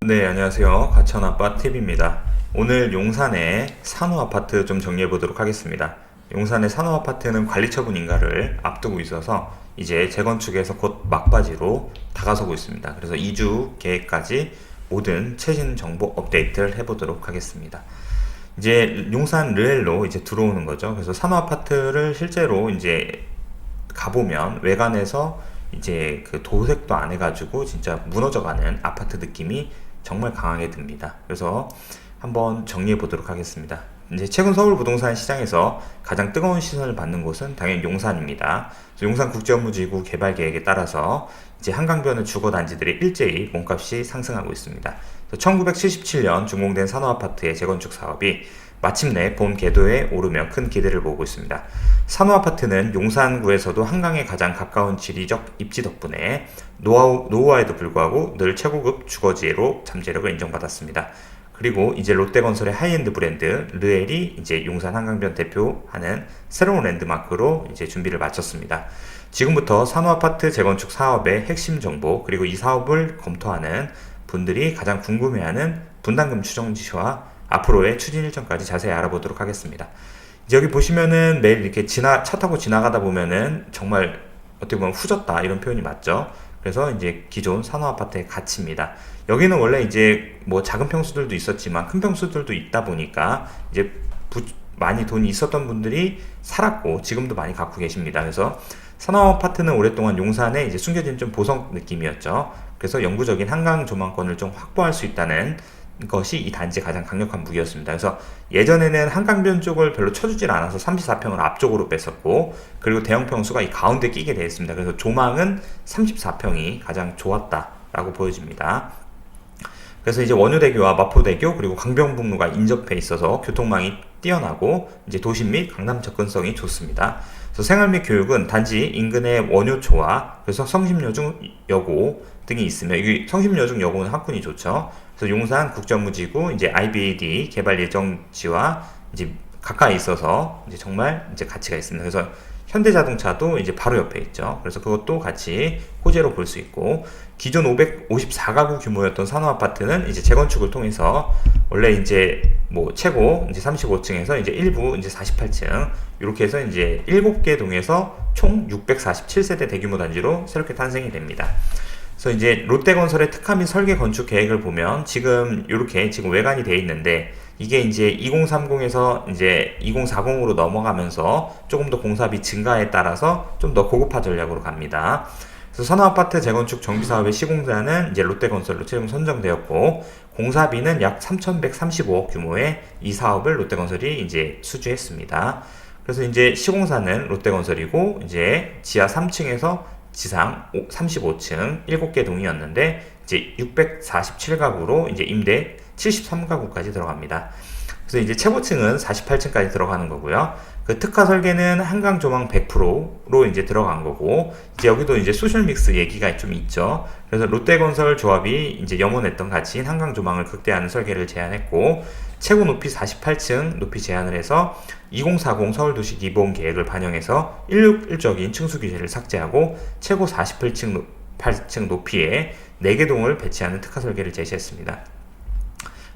네, 안녕하세요. 가천아빠 TV입니다. 오늘 용산의 산호아파트 좀 정리해 보도록 하겠습니다. 용산의 산호아파트는 관리처분 인가를 앞두고 있어서 이제 재건축에서 곧 막바지로 다가서고 있습니다. 그래서 이주 계획까지 모든 최신 정보 업데이트를 해보도록 하겠습니다. 이제 용산 르엘로 이제 들어오는 거죠. 그래서 산호아파트를 실제로 이제 가보면 외관에서 이제 그 도색도 안 해가지고 진짜 무너져가는 아파트 느낌이 정말 강하게 듭니다. 그래서 한번 정리해 보도록 하겠습니다. 이제 최근 서울 부동산 시장에서 가장 뜨거운 시선을 받는 곳은 당연히 용산입니다. 용산국제업무지구 개발 계획에 따라서 이제 한강변의 주거 단지들이 일제히 몸값이 상승하고 있습니다. 1977년 준공된 산호아파트의 재건축 사업이 마침내 본 궤도에 오르며 큰 기대를 모으고 있습니다. 산호아파트는 용산구에서도 한강에 가장 가까운 지리적 입지 덕분에 노후화에도 불구하고 늘 최고급 주거지로 잠재력을 인정받았습니다. 그리고 이제 롯데건설의 하이엔드 브랜드 르엘이 이제 용산 한강변 대표하는 새로운 랜드마크로 이제 준비를 마쳤습니다. 지금부터 산호아파트 재건축 사업의 핵심 정보 그리고 이 사업을 검토하는 분들이 가장 궁금해하는 분담금 추정 지시와 앞으로의 추진 일정까지 자세히 알아보도록 하겠습니다. 이제 여기 보시면은 매일 이렇게 차 타고 지나가다 보면은 정말 어떻게 보면 후졌다 이런 표현이 맞죠. 그래서 이제 기존 산호아파트의 가치입니다. 여기는 원래 이제 뭐 작은 평수들도 있었지만 큰 평수들도 있다 보니까 이제 많이 돈이 있었던 분들이 살았고 지금도 많이 갖고 계십니다. 그래서 산호아파트는 오랫동안 용산에 이제 숨겨진 좀 보석 느낌이었죠. 그래서 영구적인 한강 조망권을 좀 확보할 수 있다는 것이 이 단지의 가장 강력한 무기였습니다. 그래서 예전에는 한강변 쪽을 별로 쳐주질 않아서 34평을 앞쪽으로 뺐었고 그리고 대형 평수가 이 가운데 끼게 되어 있습니다. 그래서 조망은 34평이 가장 좋았다라고 보여집니다. 그래서 이제 원효대교와 마포대교 그리고 강변북로가 인접해 있어서 교통망이 뛰어나고 이제 도심 및 강남 접근성이 좋습니다. 그래서 생활 및 교육은 단지 인근의 원효초와 그래서 성심여중여고 등이 있으며 이 성심여중여고는 학군이 좋죠. 그래서 용산 국제업무지구 이제 IBD 개발 예정지와 이제 가까이 있어서 이제 정말 이제 가치가 있습니다. 그래서 현대자동차도 이제 바로 옆에 있죠. 그래서 그것도 같이 호재로 볼 수 있고 기존 554가구 규모였던 산호아파트는 이제 재건축을 통해서 원래 이제 뭐 최고 이제 35층에서 이제 일부 이제 48층 이렇게 해서 이제 7개 동에서 총 647세대 대규모 단지로 새롭게 탄생이 됩니다. 그래서 이제 롯데건설의 특화 및 설계 건축 계획을 보면 지금 이렇게 지금 외관이 되어 있는데 이게 이제 2030에서 이제 2040으로 넘어가면서 조금 더 공사비 증가에 따라서 좀 더 고급화 전략으로 갑니다. 그래서 산호아파트 재건축 정비사업의 시공자는 이제 롯데건설로 최종 선정되었고 공사비는 약 3,135억 규모의 이 사업을 롯데건설이 이제 수주했습니다. 그래서 이제 시공사는 롯데건설이고 이제 지하 3층에서 지상 35층 7개 동이었는데 이제 647가구로 이제 임대 73가구까지 들어갑니다. 그래서 이제 최고층은 48층까지 들어가는 거고요. 그 특화 설계는 한강 조망 100%로 이제 들어간 거고 이제 여기도 이제 소셜 믹스 얘기가 좀 있죠. 그래서 롯데건설 조합이 이제 염원했던 가치인 한강 조망을 극대화하는 설계를 제안했고 최고 높이 48층 높이 제한을 해서 2040 서울도시 기본 계획을 반영해서 161적인 층수 규제를 삭제하고 최고 48층 높이에 4개 동을 배치하는 특화 설계를 제시했습니다.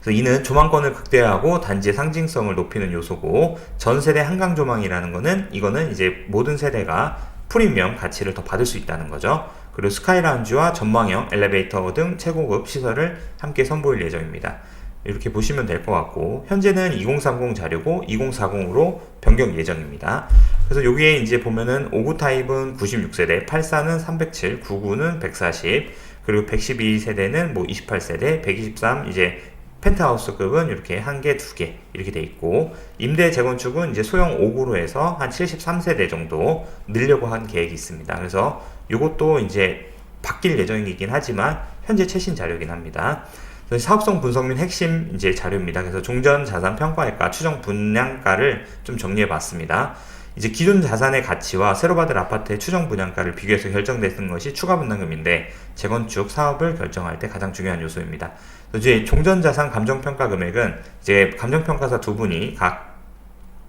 그래서 이는 조망권을 극대화하고 단지의 상징성을 높이는 요소고 전 세대 한강 조망이라는 거는 이거는 이제 모든 세대가 프리미엄 가치를 더 받을 수 있다는 거죠. 그리고 스카이라운지와 전망형 엘리베이터 등 최고급 시설을 함께 선보일 예정입니다. 이렇게 보시면 될 것 같고 현재는 2030 자료고 2040으로 변경 예정입니다. 그래서 여기에 이제 보면은 5구 타입은 96세대, 84는 307, 99는 140, 그리고 112세대는 뭐 28세대, 123 이제 펜트하우스급은 이렇게 1개, 2개 이렇게 돼 있고 임대 재건축은 이제 소형 5구로 해서 한 73세대 정도 늘려고 한 계획이 있습니다. 그래서 이것도 이제 바뀔 예정이긴 하지만 현재 최신 자료이긴 합니다. 사업성 분석 및 핵심 이제 자료입니다. 그래서 종전 자산 평가액과 추정 분양가를 좀 정리해 봤습니다. 이제 기존 자산의 가치와 새로 받을 아파트의 추정 분양가를 비교해서 결정되는 것이 추가 분담금인데 재건축 사업을 결정할 때 가장 중요한 요소입니다. 이제 종전 자산 감정 평가 금액은 이제 감정 평가사 두 분이 각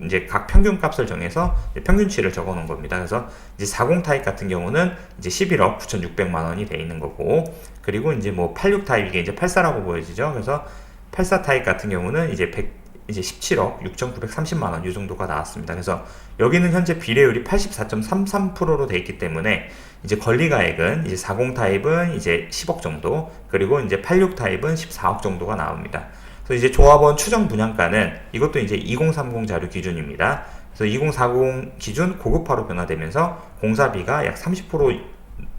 이제 각 평균 값을 정해서 평균치를 적어 놓은 겁니다. 그래서 이제 40 타입 같은 경우는 이제 11억 9,600만 원이 돼 있는 거고, 그리고 이제 뭐 86 타입, 이게 이제 84라고 보여지죠. 그래서 84 타입 같은 경우는 이제 17억 6,930만 원 이 정도가 나왔습니다. 그래서 여기는 현재 비례율이 84.33%로 돼 있기 때문에 이제 권리가액은 이제 40 타입은 이제 10억 정도, 그리고 이제 86 타입은 14억 정도가 나옵니다. 그래서 이제 조합원 추정 분양가는 이것도 이제 2030 자료 기준입니다. 그래서 2040 기준 고급화로 변화되면서 공사비가 약 30%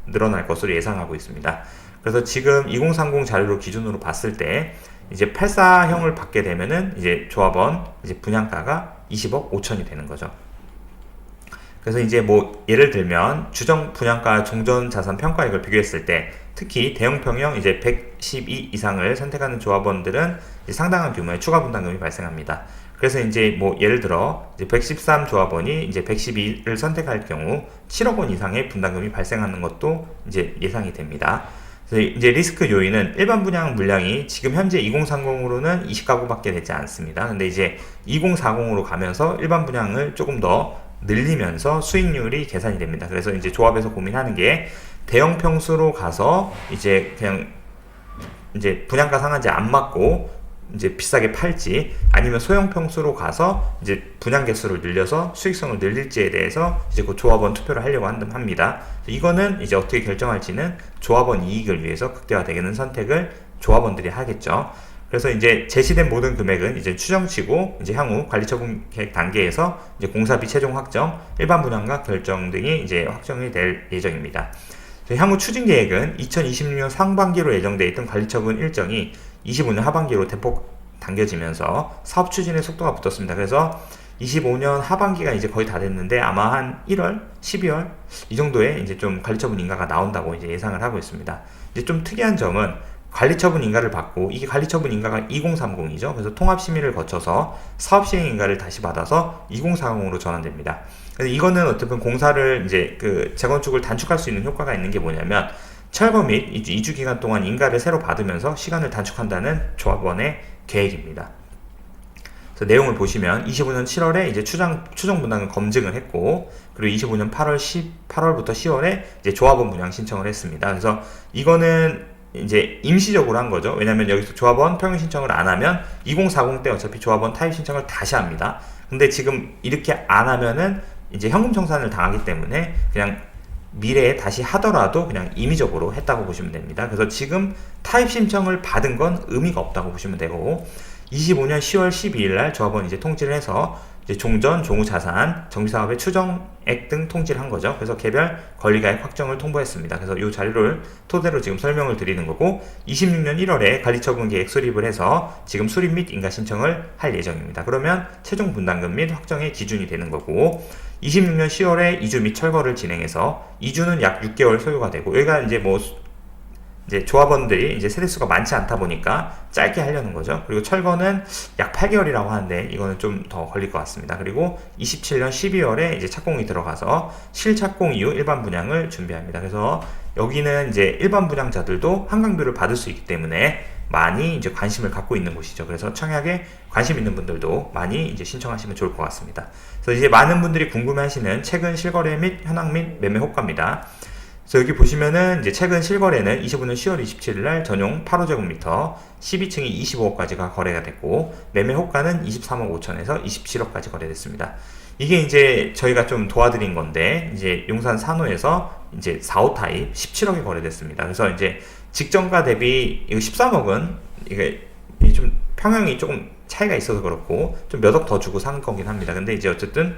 늘어날 것으로 예상하고 있습니다. 그래서 지금 2030 자료로 기준으로 봤을 때 이제 84형을 받게 되면은 이제 조합원 이제 분양가가 20억 5천이 되는 거죠. 그래서 이제 뭐 예를 들면 주정 분양가 종전 자산 평가액을 비교했을 때 특히 대형 평형 이제 112 이상을 선택하는 조합원들은 이제 상당한 규모의 추가 분담금이 발생합니다. 그래서 이제 뭐 예를 들어 이제 113 조합원이 이제 112를 선택할 경우 7억 원 이상의 분담금이 발생하는 것도 이제 예상이 됩니다. 그래서 이제 리스크 요인은 일반 분양 물량이 지금 현재 2030으로는 20가구밖에 되지 않습니다. 근데 이제 2040으로 가면서 일반 분양을 조금 더 늘리면서 수익률이 계산이 됩니다. 그래서 이제 조합에서 고민하는 게 대형 평수로 가서 이제 그냥 이제 분양가 상한제 안 맞고 이제 비싸게 팔지, 아니면 소형 평수로 가서 이제 분양 개수를 늘려서 수익성을 늘릴지에 대해서 이제 그 조합원 투표를 하려고 합니다. 이거는 이제 어떻게 결정할지는 조합원 이익을 위해서 극대화되는 선택을 조합원들이 하겠죠. 그래서 이제 제시된 모든 금액은 이제 추정치고 이제 향후 관리처분 계획 단계에서 이제 공사비 최종 확정, 일반 분양가 결정 등이 이제 확정이 될 예정입니다. 향후 추진 계획은 2026년 상반기로 예정되어 있던 관리처분 일정이 25년 하반기로 대폭 당겨지면서 사업 추진의 속도가 붙었습니다. 그래서 25년 하반기가 이제 거의 다 됐는데 아마 한 1월, 12월 이 정도에 이제 좀 관리처분 인가가 나온다고 이제 예상을 하고 있습니다. 이제 좀 특이한 점은 관리처분 인가를 받고, 이게 관리처분 인가가 2030이죠. 그래서 통합심의를 거쳐서 사업시행 인가를 다시 받아서 2040으로 전환됩니다. 그래서 이거는 어떻게 공사를 이제 그 재건축을 단축할 수 있는 효과가 있는 게 뭐냐면, 철거 및 이주 기간 동안 인가를 새로 받으면서 시간을 단축한다는 조합원의 계획입니다. 그래서 내용을 보시면 25년 7월에 이제 추정 분담금 검증을 했고, 그리고 25년 8월부터 10월에 이제 조합원 분양 신청을 했습니다. 그래서 이거는 이제 임시적으로 한 거죠. 왜냐면 여기서 조합원 평형 신청을 안 하면 2040 때 어차피 조합원 타입 신청을 다시 합니다. 근데 지금 이렇게 안 하면은 이제 현금 청산을 당하기 때문에 그냥 미래에 다시 하더라도 그냥 임의적으로 했다고 보시면 됩니다. 그래서 지금 타입 신청을 받은 건 의미가 없다고 보시면 되고, 25년 10월 12일 날 조합원이 이제 통지를 해서 이제 종전, 종후 자산, 정비사업의 추정액 등 통지를 한 거죠. 그래서 개별 권리가액 확정을 통보했습니다. 그래서 이 자료를 토대로 지금 설명을 드리는 거고, 26년 1월에 관리처분 계획 수립을 해서 지금 수립 및 인가 신청을 할 예정입니다. 그러면 최종 분담금 및 확정의 기준이 되는 거고, 26년 10월에 이주 및 철거를 진행해서 이주는 약 6개월 소요가 되고, 여기가 이제 뭐 이제 조합원들이 이제 세대수가 많지 않다 보니까 짧게 하려는 거죠. 그리고 철거는 약 8개월이라고 하는데 이거는 좀 더 걸릴 것 같습니다. 그리고 27년 12월에 이제 착공이 들어가서 실착공 이후 일반 분양을 준비합니다. 그래서 여기는 이제 일반 분양자들도 한강뷰를 받을 수 있기 때문에 많이 이제 관심을 갖고 있는 곳이죠. 그래서 청약에 관심 있는 분들도 많이 이제 신청하시면 좋을 것 같습니다. 그래서 이제 많은 분들이 궁금해하시는 최근 실거래 및 현황 및 매매 호가입니다. 그래서 여기 보시면은 이제 최근 실거래는 25년 10월 27일 날 전용 8호제곱미터 12층이 25억까지가 거래가 됐고, 매매 호가는 23억 5천에서 27억까지 거래됐습니다. 이게 이제 저희가 좀 도와드린 건데, 이제 용산 산호에서 이제 4호 타입 17억에 거래됐습니다. 그래서 이제 직전가 대비 이거 13억은 이게 좀 평형이 조금 차이가 있어서 그렇고 좀 몇 억 더 주고 산 거긴 합니다. 근데 이제 어쨌든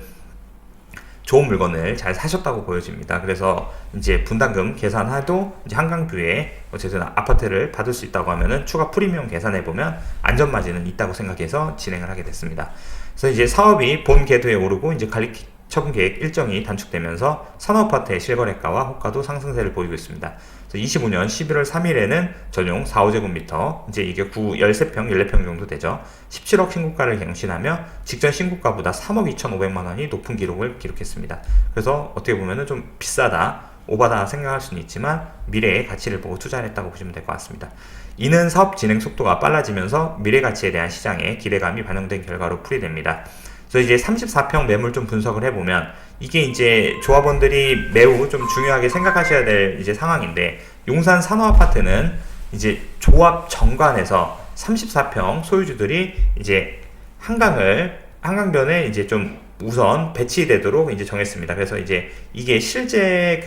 좋은 물건을 잘 사셨다고 보여집니다. 그래서 이제 분담금 계산해도 이제 한강뷰에 어쨌든 아파트를 받을 수 있다고 하면은 추가 프리미엄 계산해 보면 안전 마진은 있다고 생각해서 진행을 하게 됐습니다. 그래서 이제 사업이 본 궤도에 오르고 이제 관리 처분 계획 일정이 단축되면서 산업아파트의 실거래가와 호가도 상승세를 보이고 있습니다. 25년 11월 3일에는 전용 4호제곱미터, 이제 이게 13평, 14평 정도 되죠. 17억 신고가를 경신하며 직전 신고가보다 3억 2,500만원이 높은 기록을 기록했습니다. 그래서 어떻게 보면은 좀 비싸다, 오바다 생각할 수는 있지만 미래의 가치를 보고 투자를 했다고 보시면 될 것 같습니다. 이는 사업 진행 속도가 빨라지면서 미래 가치에 대한 시장의 기대감이 반영된 결과로 풀이됩니다. 그래서 이제 34평 매물 좀 분석을 해보면 이게 이제 조합원들이 매우 좀 중요하게 생각하셔야 될 이제 상황인데, 용산 산호아파트는 이제 조합 정관에서 34평 소유주들이 이제 한강변에 이제 좀 우선 배치되도록 이제 정했습니다. 그래서 이제 이게 실제로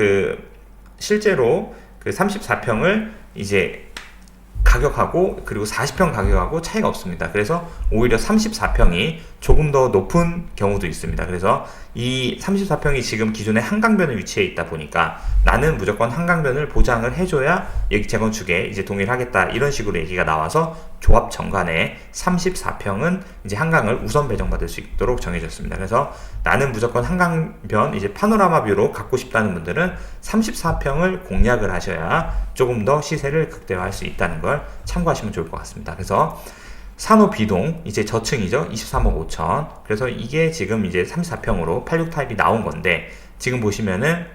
그 34평을 이제 가격하고 그리고 40평 가격하고 차이가 없습니다. 그래서 오히려 34평이 조금 더 높은 경우도 있습니다. 그래서 이 34평이 지금 기존의 한강변에 위치해 있다 보니까 나는 무조건 한강변을 보장을 해줘야 여기 재건축에 이제 동의를 하겠다, 이런 식으로 얘기가 나와서 조합 정관에 34평은 이제 한강을 우선 배정받을 수 있도록 정해졌습니다. 그래서 나는 무조건 한강변 이제 파노라마 뷰로 갖고 싶다는 분들은 34평을 공략을 하셔야 조금 더 시세를 극대화할 수 있다는 걸 참고하시면 좋을 것 같습니다. 그래서 산호 B동 이제 저층이죠. 23억 5천. 그래서 이게 지금 이제 34평으로 86 타입이 나온 건데, 지금 보시면은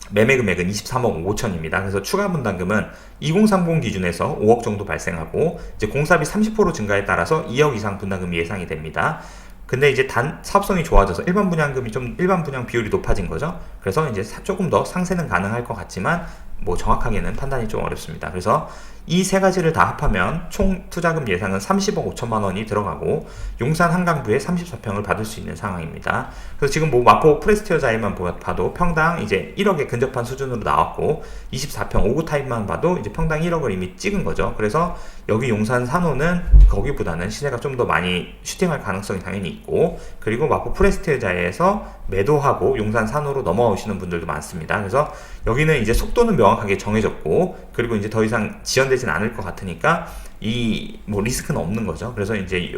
매매 금액은 23억 5천입니다. 그래서 추가 분담금은 2030 기준에서 5억 정도 발생하고, 이제 공사비 30% 증가에 따라서 2억 이상 분담금이 예상이 됩니다. 근데 이제 사업성이 좋아져서 일반 분양 비율이 높아진 거죠. 그래서 이제 조금 더 상세는 가능할 것 같지만 뭐 정확하게는 판단이 좀 어렵습니다. 그래서 이 세 가지를 다 합하면 총 투자금 예상은 30억 5천만 원이 들어가고 용산 한강부에 34평을 받을 수 있는 상황입니다. 그래서 지금 뭐 마포 프레스티어 자리만 봐도 평당 이제 1억에 근접한 수준으로 나왔고, 24평 5구 타입만 봐도 이제 평당 1억을 이미 찍은 거죠. 그래서 여기 용산 산호는 거기보다는 시세가 좀 더 많이 슈팅할 가능성이 당연히 있고, 그리고 마포 프레스티어 자리에서 매도하고 용산 산호로 넘어오시는 분들도 많습니다. 그래서 여기는 이제 속도는 명확하게 정해졌고, 그리고 이제 더 이상 지연되진 않을 것 같으니까 이 뭐 리스크는 없는 거죠. 그래서 이제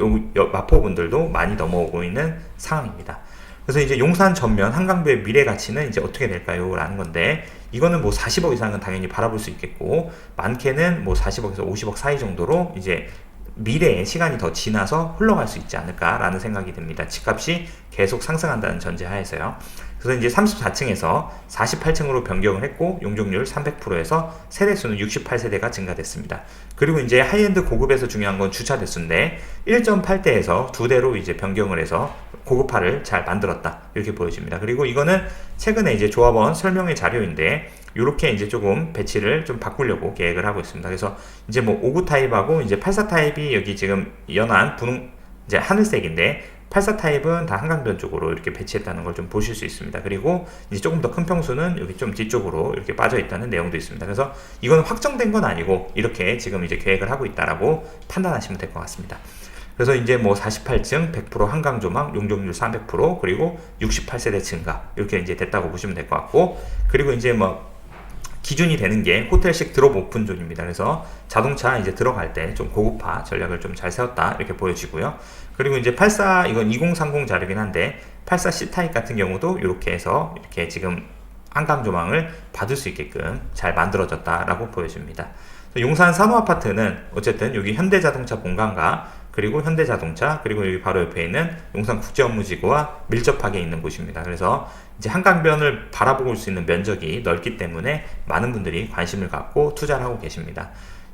마포 분들도 많이 넘어오고 있는 상황입니다. 그래서 이제 용산 전면 한강부의 미래 가치는 이제 어떻게 될까요? 라는 건데, 이거는 뭐 40억 이상은 당연히 바라볼 수 있겠고, 많게는 뭐 40억에서 50억 사이 정도로 이제 미래의 시간이 더 지나서 흘러갈 수 있지 않을까라는 생각이 듭니다. 집값이 계속 상승한다는 전제하에서요. 그래서 이제 34층에서 48층으로 변경을 했고, 용적률 300%에서 세대수는 68세대가 증가됐습니다. 그리고 이제 하이엔드 고급에서 중요한 건 주차 대수인데 1.8대에서 2대로 이제 변경을 해서 고급화를 잘 만들었다, 이렇게 보여집니다. 그리고 이거는 최근에 이제 조합원 설명의 자료인데, 이렇게 이제 조금 배치를 좀 바꾸려고 계획을 하고 있습니다. 그래서 이제 뭐 5구 타입하고 이제 84 타입이 여기 지금 연한 분홍 이제 하늘색인데, 84 타입은 다 한강변 쪽으로 이렇게 배치했다는 걸 좀 보실 수 있습니다. 그리고 이제 조금 더 큰 평수는 여기 좀 뒤쪽으로 이렇게 빠져 있다는 내용도 있습니다. 그래서 이건 확정된 건 아니고 이렇게 지금 이제 계획을 하고 있다라고 판단하시면 될 것 같습니다. 그래서 이제 뭐 48층 100% 한강 조망, 용적률 300%, 그리고 68세대 증가, 이렇게 이제 됐다고 보시면 될 것 같고, 그리고 이제 뭐 기준이 되는 게 호텔식 드롭 오픈 존입니다. 그래서 자동차 이제 들어갈 때 좀 고급화 전략을 좀 잘 세웠다, 이렇게 보여지고요. 그리고 이제 84, 이건 2030 자료긴 한데 84C 타입 같은 경우도 이렇게 해서 이렇게 지금 한강 조망을 받을 수 있게끔 잘 만들어졌다라고 보여집니다. 용산 산호아파트는 어쨌든 여기 현대자동차 본관과 그리고 현대자동차, 그리고 여기 바로 옆에 있는 용산국제업무지구와 밀접하게 있는 곳입니다. 그래서 이제 한강변을 바라볼 수 있는 면적이 넓기 때문에 많은 분들이 관심을 갖고 투자를 하고 계십니다.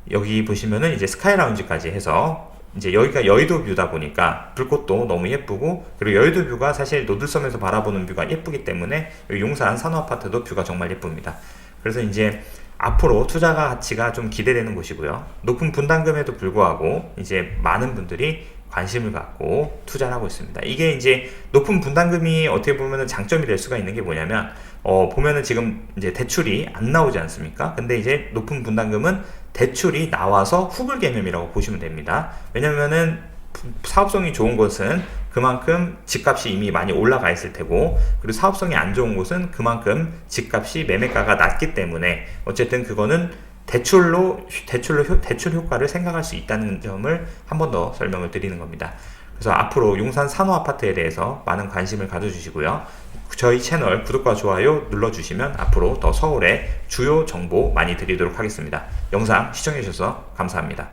여기 보시면은 이제 스카이라운지까지 해서 이제 여기가 여의도 뷰다 보니까 불꽃도 너무 예쁘고, 그리고 여의도 뷰가 사실 노들섬에서 바라보는 뷰가 예쁘기 때문에 여기 용산 산호아파트도 뷰가 정말 예쁩니다. 그래서 이제 앞으로 투자 가치가 좀 기대되는 곳이고요. 높은 분담금에도 불구하고 이제 많은 분들이 관심을 갖고 투자를 하고 있습니다. 이게 이제 높은 분담금이 어떻게 보면은 장점이 될 수가 있는 게 뭐냐면, 보면은 지금 이제 대출이 안 나오지 않습니까? 근데 이제 높은 분담금은 대출이 나와서 후불 개념이라고 보시면 됩니다. 왜냐면은 사업성이 좋은 곳은 그만큼 집값이 이미 많이 올라가 있을 테고, 그리고 사업성이 안 좋은 곳은 그만큼 집값이 매매가가 낮기 때문에 어쨌든 그거는 대출 효과를 생각할 수 있다는 점을 한 번 더 설명을 드리는 겁니다. 그래서 앞으로 용산 산호아파트에 대해서 많은 관심을 가져주시고요. 저희 채널 구독과 좋아요 눌러주시면 앞으로 더 서울의 주요 정보 많이 드리도록 하겠습니다. 영상 시청해주셔서 감사합니다.